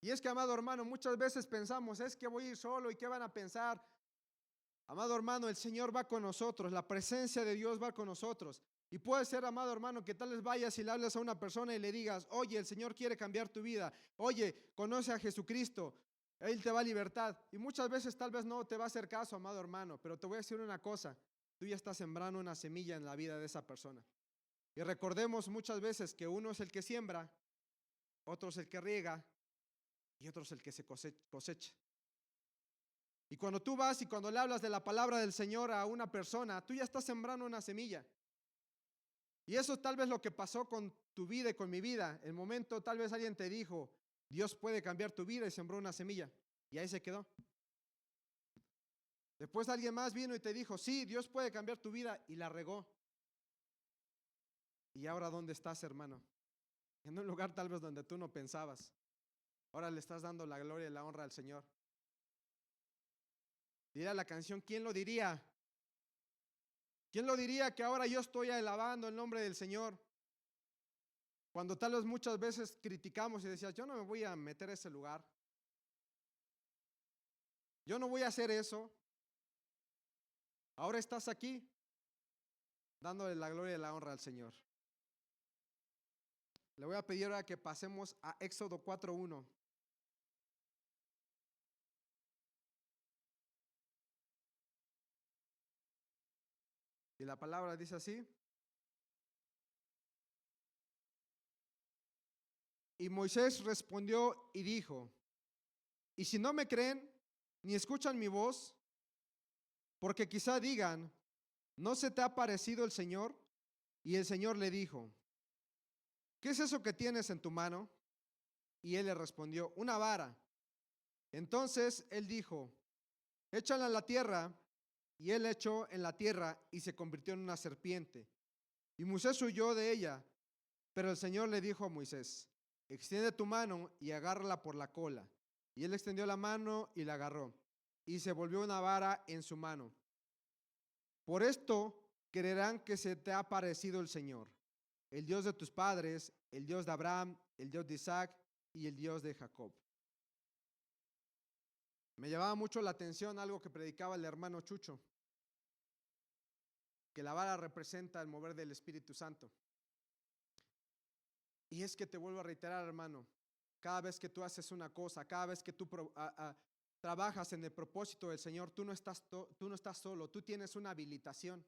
Speaker 1: Y es que, amado hermano, muchas veces pensamos, es que voy a ir solo y qué van a pensar. Amado hermano, el Señor va con nosotros, la presencia de Dios va con nosotros. Y puede ser, amado hermano, que tal vez vayas y le hables a una persona y le digas, oye, el Señor quiere cambiar tu vida. Oye, conoce a Jesucristo, Él te va a libertad. Y muchas veces tal vez no te va a hacer caso, amado hermano, pero te voy a decir una cosa, tú ya estás sembrando una semilla en la vida de esa persona. Y recordemos muchas veces que uno es el que siembra, otro es el que riega y otro es el que se cosecha. Y cuando tú vas y cuando le hablas de la palabra del Señor a una persona, tú ya estás sembrando una semilla. Y eso es tal vez lo que pasó con tu vida y con mi vida. El momento tal vez alguien te dijo, Dios puede cambiar tu vida y sembró una semilla. Y ahí se quedó. Después alguien más vino y te dijo, sí, Dios puede cambiar tu vida y la regó. ¿Y ahora dónde estás, hermano? En un lugar tal vez donde tú no pensabas. Ahora le estás dando la gloria y la honra al Señor. Dirá la canción, ¿quién lo diría? ¿Quién lo diría que ahora yo estoy alabando el nombre del Señor? Cuando tal vez muchas veces criticamos y decías, yo no me voy a meter a ese lugar. Yo no voy a hacer eso. Ahora estás aquí dándole la gloria y la honra al Señor. Le voy a pedir ahora que pasemos a Éxodo 4:1. Y la palabra dice así. Y Moisés respondió y dijo, y si no me creen ni escuchan mi voz, porque quizá digan, ¿no se te ha parecido el Señor? Y el Señor le dijo, ¿qué es eso que tienes en tu mano? Y él le respondió, una vara. Entonces él dijo, échala a la tierra. Y él echó en la tierra y se convirtió en una serpiente. Y Moisés huyó de ella. Pero el Señor le dijo a Moisés, extiende tu mano y agárrala por la cola. Y él extendió la mano y la agarró. Y se volvió una vara en su mano. Por esto creerán que se te ha parecido el Señor, el Dios de tus padres, el Dios de Abraham, el Dios de Isaac y el Dios de Jacob. Me llamaba mucho la atención algo que predicaba el hermano Chucho, que la vara representa el mover del Espíritu Santo. Y es que te vuelvo a reiterar, hermano, cada vez que tú haces una cosa, cada vez que tú trabajas en el propósito del Señor, tú no estás solo, tú tienes una habilitación.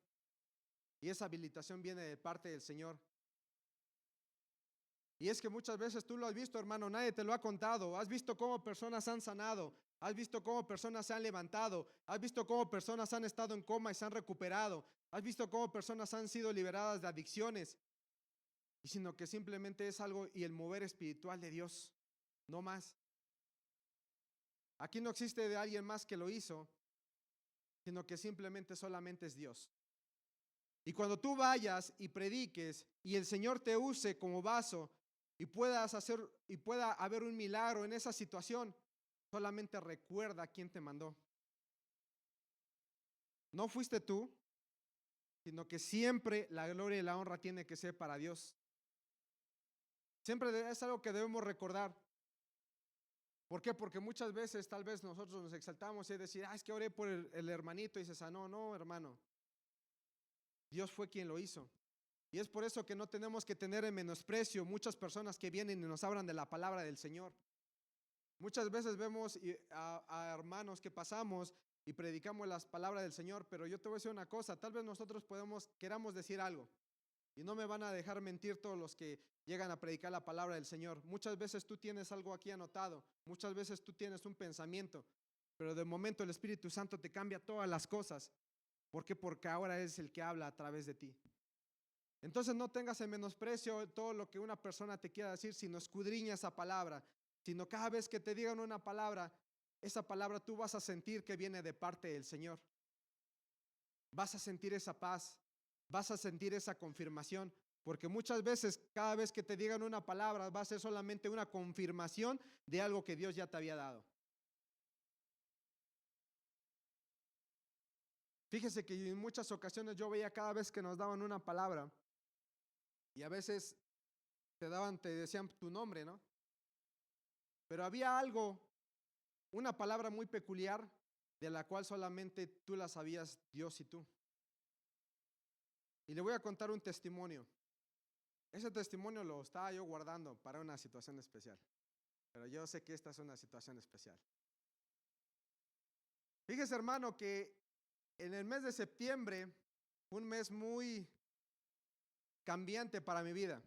Speaker 1: Y esa habilitación viene de parte del Señor. Y es que muchas veces tú lo has visto, hermano, nadie te lo ha contado. Has visto cómo personas han sanado, has visto cómo personas se han levantado, has visto cómo personas han estado en coma y se han recuperado, has visto cómo personas han sido liberadas de adicciones, y sino que simplemente es algo y el mover espiritual de Dios, no más. Aquí no existe de alguien más que lo hizo, sino que simplemente solamente es Dios. Y cuando tú vayas y prediques y el Señor te use como vaso y pueda haber un milagro en esa situación, solamente recuerda quién te mandó. No fuiste tú, sino que siempre la gloria y la honra tiene que ser para Dios. Siempre es algo que debemos recordar. ¿Por qué? Porque muchas veces tal vez nosotros nos exaltamos y decir, es que oré por el hermanito y se sanó. No, hermano. Dios fue quien lo hizo. Y es por eso que no tenemos que tener en menosprecio muchas personas que vienen y nos hablan de la palabra del Señor. Muchas veces vemos a hermanos que pasamos y predicamos las palabras del Señor, pero yo te voy a decir una cosa, tal vez nosotros queramos decir algo y no me van a dejar mentir todos los que llegan a predicar la palabra del Señor. Muchas veces tú tienes algo aquí anotado, muchas veces tú tienes un pensamiento, pero de momento el Espíritu Santo te cambia todas las cosas. ¿Por qué? Porque ahora es el que habla a través de ti. Entonces no tengas en menosprecio todo lo que una persona te quiera decir, sino escudriña esa palabra, sino cada vez que te digan una palabra, esa palabra tú vas a sentir que viene de parte del Señor. vas a sentir esa paz, vas a sentir esa confirmación, porque muchas veces, cada vez que te digan una palabra, va a ser solamente una confirmación de algo que Dios ya te había dado. Fíjese que en muchas ocasiones yo veía cada vez que nos daban una palabra y a veces te decían tu nombre, ¿no? Pero había algo, una palabra muy peculiar de la cual solamente tú la sabías, Dios y tú. Y le voy a contar un testimonio. Ese testimonio lo estaba yo guardando para una situación especial, pero yo sé que esta es una situación especial. Fíjese, hermano, que en el mes de septiembre, un mes muy cambiante para mi vida.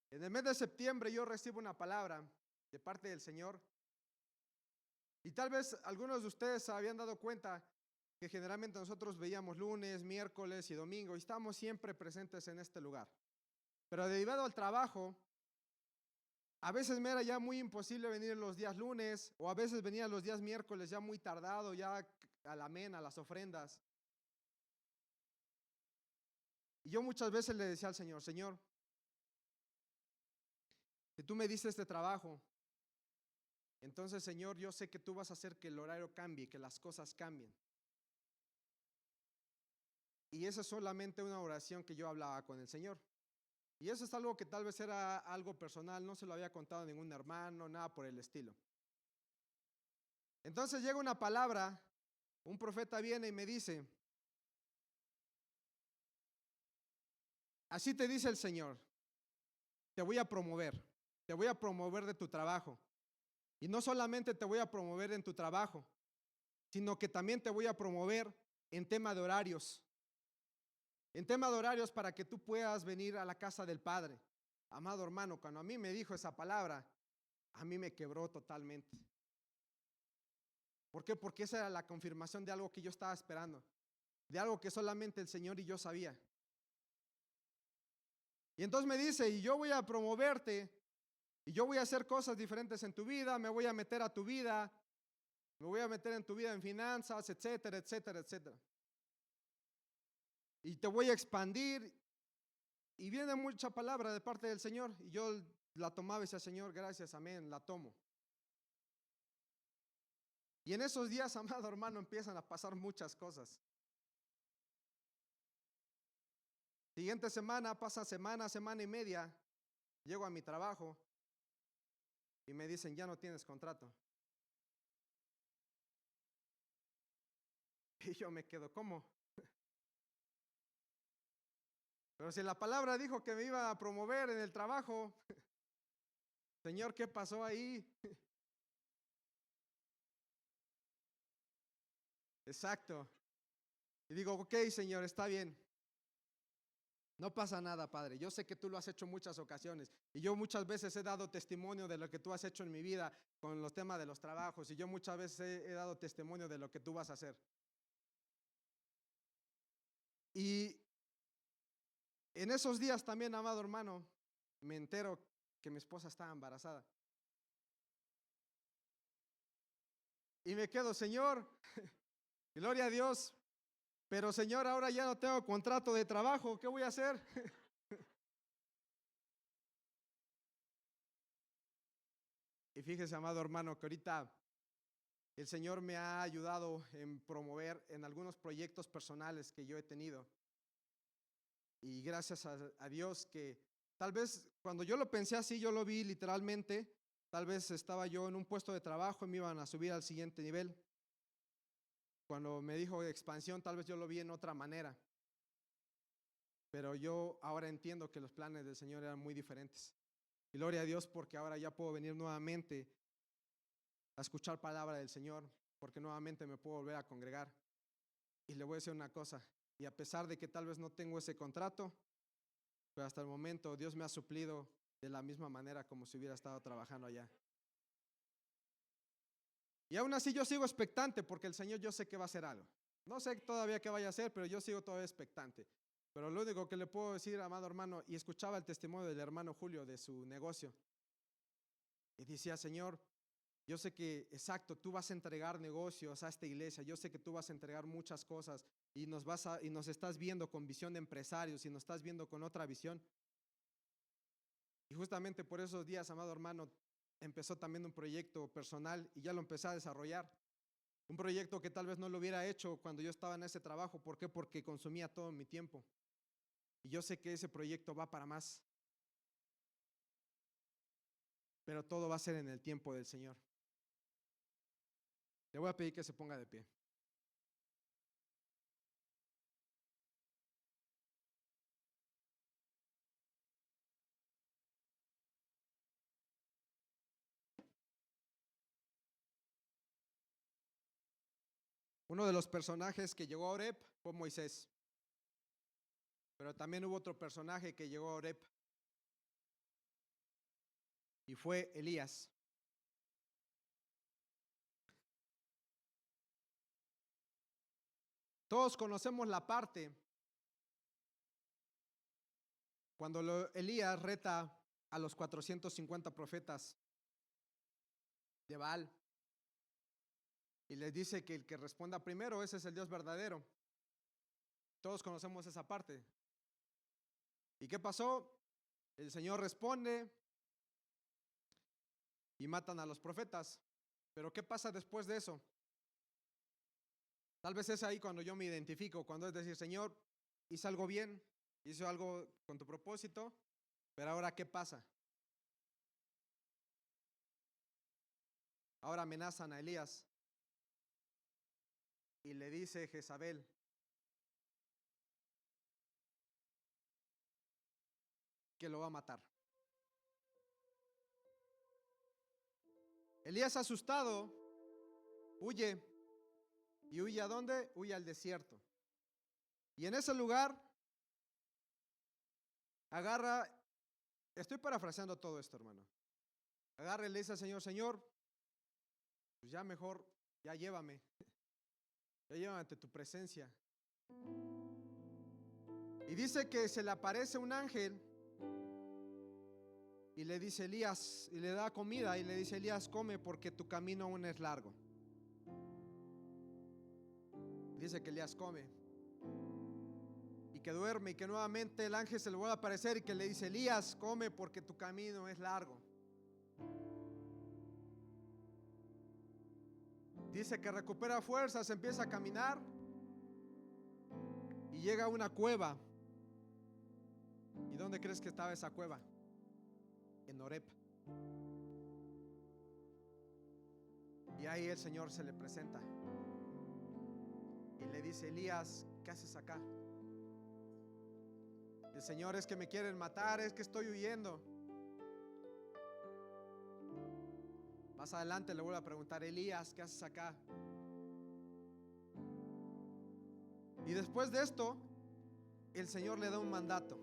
Speaker 1: En el mes de septiembre yo recibo una palabra de parte del Señor y tal vez algunos de ustedes se habían dado cuenta que generalmente nosotros veíamos lunes, miércoles y domingo y estábamos siempre presentes en este lugar. Pero debido al trabajo, a veces me era ya muy imposible venir los días lunes o a veces venía los días miércoles ya muy tardado, ya a la amén, a las ofrendas. Y yo muchas veces le decía al Señor, Señor, si tú me diste este trabajo, entonces Señor, yo sé que tú vas a hacer que el horario cambie, que las cosas cambien. Y esa es solamente una oración que yo hablaba con el Señor. Y eso es algo que tal vez era algo personal, no se lo había contado a ningún hermano, nada por el estilo. Entonces llega una palabra, un profeta viene y me dice, así te dice el Señor, te voy a promover de tu trabajo. Y no solamente te voy a promover en tu trabajo, sino que también te voy a promover en tema de horarios. En tema de horarios para que tú puedas venir a la casa del Padre. Amado hermano, cuando a mí me dijo esa palabra, a mí me quebró totalmente. ¿Por qué? Porque esa era la confirmación de algo que yo estaba esperando, de algo que solamente el Señor y yo sabía. Y entonces me dice, y yo voy a promoverte, y yo voy a hacer cosas diferentes en tu vida, me voy a meter a tu vida, me voy a meter en tu vida en finanzas, etcétera, etcétera, etcétera. Y te voy a expandir. Y viene mucha palabra de parte del Señor, y yo la tomaba y decía, Señor, gracias, amén, la tomo. Y en esos días, amado hermano, empiezan a pasar muchas cosas. Siguiente semana, pasa semana, semana y media, llego a mi trabajo y me dicen, ya no tienes contrato. Y yo me quedo, ¿cómo? Pero si la palabra dijo que me iba a promover en el trabajo, Señor, ¿qué pasó ahí? Exacto. Y digo, ok, Señor, está bien. No pasa nada, Padre. Yo sé que tú lo has hecho en muchas ocasiones y yo muchas veces he dado testimonio de lo que tú has hecho en mi vida con los temas de los trabajos y yo muchas veces he dado testimonio de lo que tú vas a hacer. Y en esos días también, amado hermano, me entero que mi esposa estaba embarazada. Y me quedo, Señor, gloria a Dios, pero Señor, ahora ya no tengo contrato de trabajo, ¿qué voy a hacer? Y fíjese, amado hermano, que ahorita el Señor me ha ayudado en promover en algunos proyectos personales que yo he tenido. Y gracias a Dios que tal vez cuando yo lo pensé así, yo lo vi literalmente, tal vez estaba yo en un puesto de trabajo y me iban a subir al siguiente nivel. Cuando me dijo expansión, tal vez yo lo vi en otra manera. Pero yo ahora entiendo que los planes del Señor eran muy diferentes. Y gloria a Dios porque ahora ya puedo venir nuevamente a escuchar palabra del Señor, porque nuevamente me puedo volver a congregar. Y le voy a decir una cosa, y a pesar de que tal vez no tengo ese contrato, pero hasta el momento Dios me ha suplido de la misma manera como si hubiera estado trabajando allá. Y aún así yo sigo expectante porque el Señor yo sé que va a hacer algo. No sé todavía qué vaya a hacer, pero yo sigo todavía expectante. Pero lo único que le puedo decir, amado hermano, y escuchaba el testimonio del hermano Julio de su negocio, y decía, Señor, yo sé que, exacto, tú vas a entregar negocios a esta iglesia, yo sé que tú vas a entregar muchas cosas, y nos estás viendo con visión de empresarios y nos estás viendo con otra visión. Y justamente por esos días, amado hermano, empezó también un proyecto personal y ya lo empecé a desarrollar. Un proyecto que tal vez no lo hubiera hecho cuando yo estaba en ese trabajo. ¿Por qué? Porque consumía todo mi tiempo. Y yo sé que ese proyecto va para más. Pero todo va a ser en el tiempo del Señor. Le voy a pedir que se ponga de pie. Uno de los personajes que llegó a Oreb fue Moisés. Pero también hubo otro personaje que llegó a Oreb y fue Elías. Todos conocemos la parte cuando Elías reta a los 450 profetas de Baal y les dice que el que responda primero, ese es el Dios verdadero. Todos conocemos esa parte. ¿Y qué pasó? El Señor responde y matan a los profetas. Pero ¿qué pasa después de eso? Tal vez es ahí cuando yo me identifico, cuando es decir, Señor, hice algo bien, hice algo con tu propósito, pero ahora ¿qué pasa? Ahora amenazan a Elías y le dice Jezabel que lo va a matar. Elías asustado huye. ¿Y huye a dónde? Huye al desierto. Y en ese lugar agarra, estoy parafraseando todo esto, hermano. Agarra y le dice al Señor, Señor, pues ya mejor, ya llévame ante tu presencia. Y dice que se le aparece un ángel y le dice Elías, y le da comida y le dice Elías, come porque tu camino aún es largo. Dice que Elías come y que duerme y que nuevamente el ángel se le vuelve a aparecer y que le dice Elías, come porque tu camino es largo. Dice que recupera fuerzas, empieza a caminar y llega a una cueva. ¿Y dónde crees que estaba esa cueva? En Oreb. Y ahí el Señor se le presenta y le dice, Elías, ¿qué haces acá? El Señor, es que me quieren matar, es que estoy huyendo. Más adelante le vuelvo a preguntar, Elías, ¿qué haces acá? Y después de esto, el Señor le da un mandato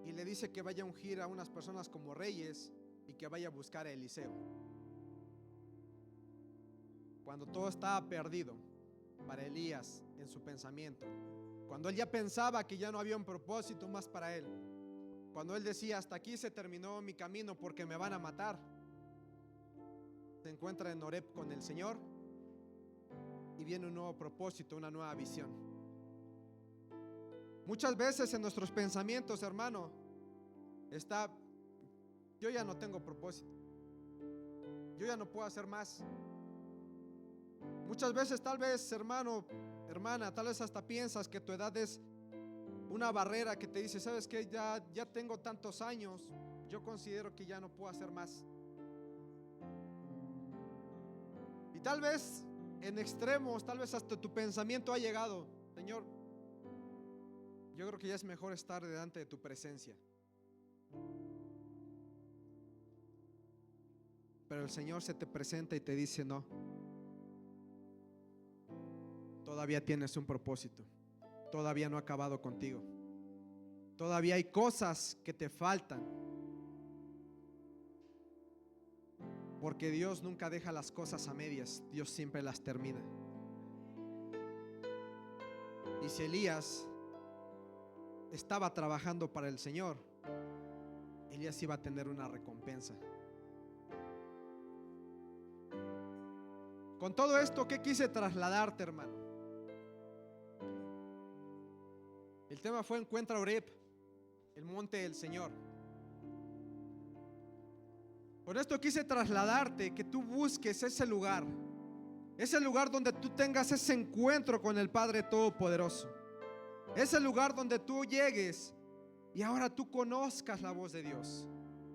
Speaker 1: y le dice que vaya a ungir a unas personas como reyes y que vaya a buscar a Eliseo. Cuando todo estaba perdido para Elías en su pensamiento, cuando él ya pensaba que ya no había un propósito más para él, cuando él decía, hasta aquí se terminó mi camino porque me van a matar, se encuentra en Oreb con el Señor y viene un nuevo propósito, una nueva visión. Muchas veces en nuestros pensamientos, hermano, está, yo ya no tengo propósito, yo ya no puedo hacer más. Muchas veces tal vez, hermano, hermana, tal vez hasta piensas que tu edad es una barrera que te dice, ¿sabes qué? Ya tengo tantos años, yo considero que ya no puedo hacer más. Y tal vez en extremos, tal vez hasta tu pensamiento ha llegado, Señor, yo creo que ya es mejor estar delante de tu presencia. Pero el Señor se te presenta y te dice, no, todavía tienes un propósito, todavía no ha acabado contigo, todavía hay cosas que te faltan, porque Dios nunca deja las cosas a medias, Dios siempre las termina. Y si Elías estaba trabajando para el Señor, Elías iba a tener una recompensa. Con todo esto, ¿qué quise trasladarte, hermano? El tema fue Encuentra Oreb, el monte del Señor. Por esto quise trasladarte, que tú busques ese lugar donde tú tengas ese encuentro con el Padre Todopoderoso, ese lugar donde tú llegues y ahora tú conozcas la voz de Dios,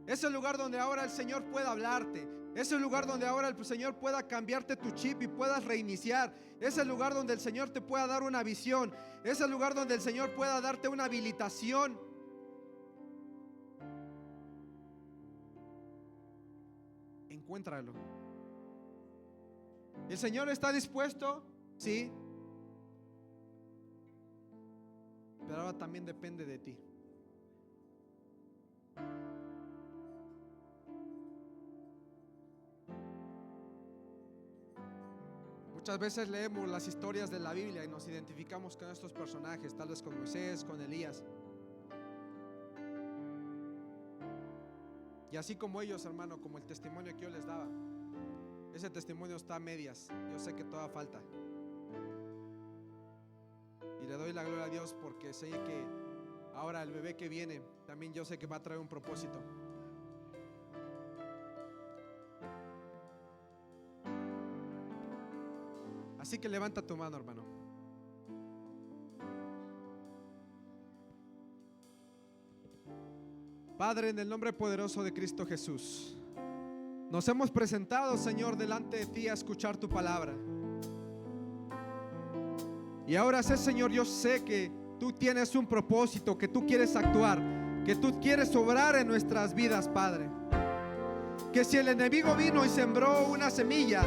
Speaker 1: ese lugar donde ahora el Señor pueda hablarte, ese lugar donde ahora el Señor pueda cambiarte tu chip y puedas reiniciar, ese lugar donde el Señor te pueda dar una visión, ese lugar donde el Señor pueda darte una habilitación. Encuéntralo. ¿El Señor está dispuesto? Sí. Pero ahora también depende de ti. Muchas veces leemos las historias de la Biblia y nos identificamos con estos personajes, tal vez con Moisés, con Elías. Y así como ellos, hermano, como el testimonio que yo les daba, ese testimonio está a medias. Yo sé que todavía falta. Y le doy la gloria a Dios porque sé que ahora el bebé que viene, también yo sé que va a traer un propósito. Así que levanta tu mano, hermano. Padre, en el nombre poderoso de Cristo Jesús, nos hemos presentado, Señor, delante de ti a escuchar tu palabra. Y ahora sé, Señor, yo sé que tú tienes un propósito, que tú quieres actuar, que tú quieres obrar en nuestras vidas, Padre. Que si el enemigo vino y sembró una semilla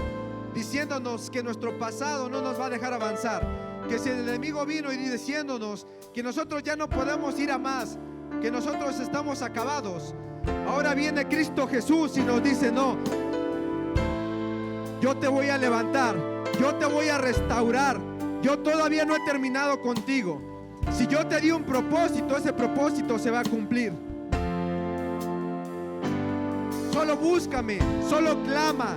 Speaker 1: diciéndonos que nuestro pasado no nos va a dejar avanzar, que si el enemigo vino y diciéndonos que nosotros ya no podemos ir a más, que nosotros estamos acabados, ahora viene Cristo Jesús y nos dice: no, yo te voy a levantar, yo te voy a restaurar, yo todavía no he terminado contigo. Si yo te di un propósito, ese propósito se va a cumplir. Solo búscame, solo clama.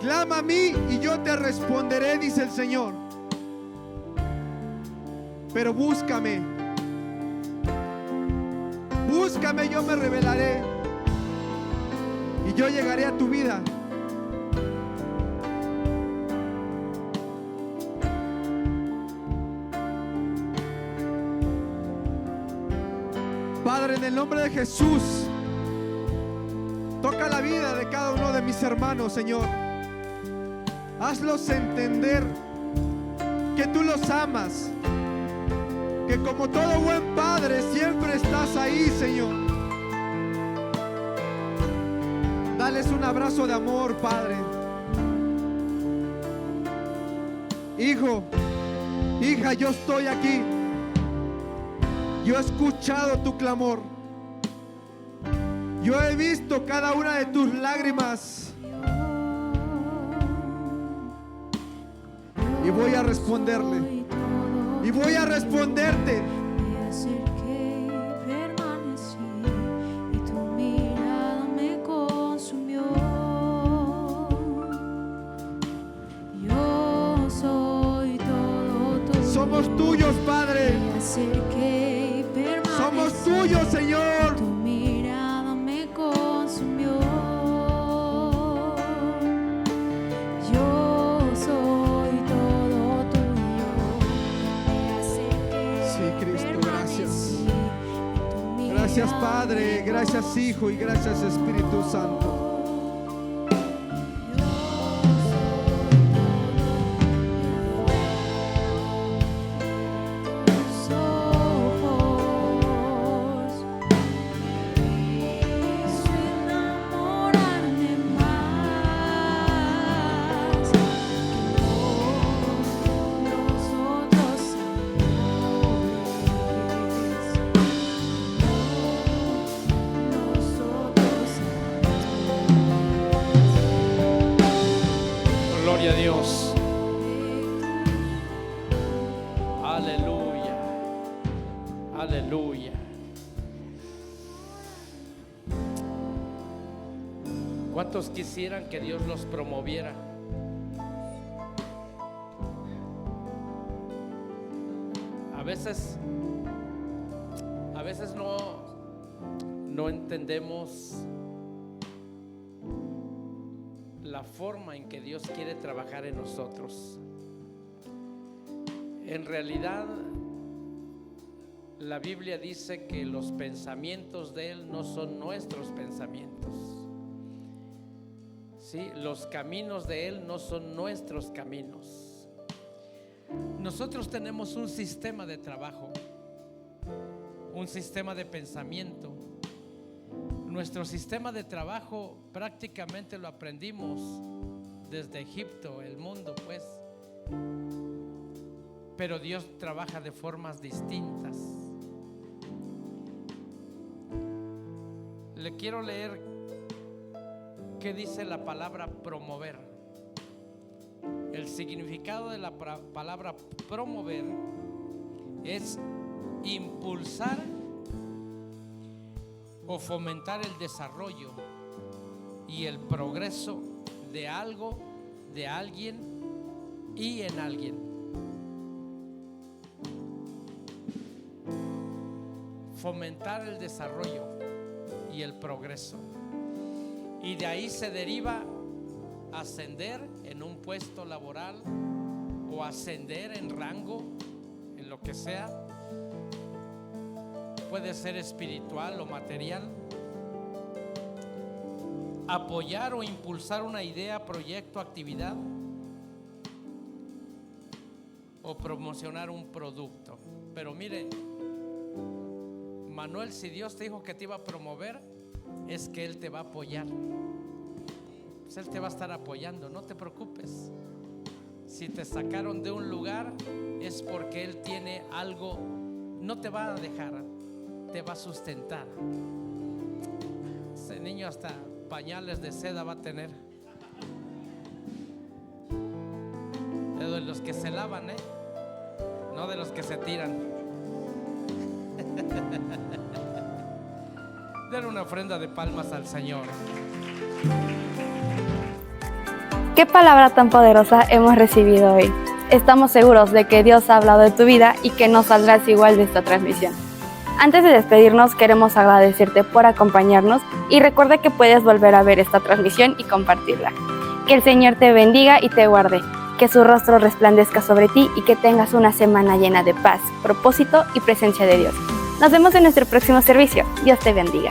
Speaker 1: Clama a mí y yo te responderé, dice el Señor. Pero búscame, búscame, yo me revelaré y yo llegaré a tu vida. Padre, en el nombre de Jesús, toca la vida de cada uno de mis hermanos, Señor. Hazlos entender que tú los amas, que como todo buen padre siempre estás ahí, Señor. Dales un abrazo de amor, Padre. Hijo, hija, yo estoy aquí. Yo he escuchado tu clamor. Yo he visto cada una de tus lágrimas. Y voy a responderle. Y voy a responderte.
Speaker 2: Me acerqué y permanecí, y tu mirada me consumió. Yo soy todo tuyo.
Speaker 1: Somos tuyos, Padre.
Speaker 2: Me acerqué y permanecí.
Speaker 1: Somos tuyos, Señor.
Speaker 2: Tu mirada me consumió. Yo soy todo tuyo. Me acerqué.
Speaker 1: Sí, Cristo, gracias.
Speaker 2: Permanecí, y tu mirada
Speaker 1: Gracias, Padre.
Speaker 2: me
Speaker 1: Gracias, Hijo. Y gracias, Espíritu Santo.
Speaker 3: Gloria a Dios. Aleluya. Aleluya. ¿Cuántos quisieran que Dios los promoviera? A veces no entendemos la forma en que Dios quiere trabajar en nosotros. En realidad, la Biblia dice que los pensamientos de Él no son nuestros pensamientos. Sí, los caminos de Él no son nuestros caminos. Nosotros tenemos un sistema de trabajo, un sistema de pensamiento. Nuestro sistema de trabajo prácticamente lo aprendimos desde Egipto, el mundo pues. Pero Dios trabaja de formas distintas. Le quiero leer qué dice la palabra promover. El significado de la palabra promover es impulsar o fomentar el desarrollo y el progreso de algo, de alguien y en alguien. Fomentar el desarrollo y el progreso. Y de ahí se deriva ascender en un puesto laboral o ascender en rango, en lo que sea. Puede ser espiritual o material. Apoyar o impulsar una idea, proyecto, actividad. O promocionar un producto. Pero mire, Manuel, si Dios te dijo que te iba a promover, es que Él te va a apoyar. Pues Él te va a estar apoyando, no te preocupes. Si te sacaron de un lugar, es porque Él tiene algo, no te va a dejar, te va a sustentar. Ese niño hasta pañales de seda va a tener. De los que se lavan, no de los que se tiran. Den una ofrenda de palmas al Señor.
Speaker 4: ¿Qué palabra tan poderosa hemos recibido hoy? Estamos seguros de que Dios ha hablado de tu vida y que no saldrás igual de esta transmisión. Antes de despedirnos, queremos agradecerte por acompañarnos y recuerda que puedes volver a ver esta transmisión y compartirla. Que el Señor te bendiga y te guarde, que su rostro resplandezca sobre ti y que tengas una semana llena de paz, propósito y presencia de Dios. Nos vemos en nuestro próximo servicio. Dios te bendiga.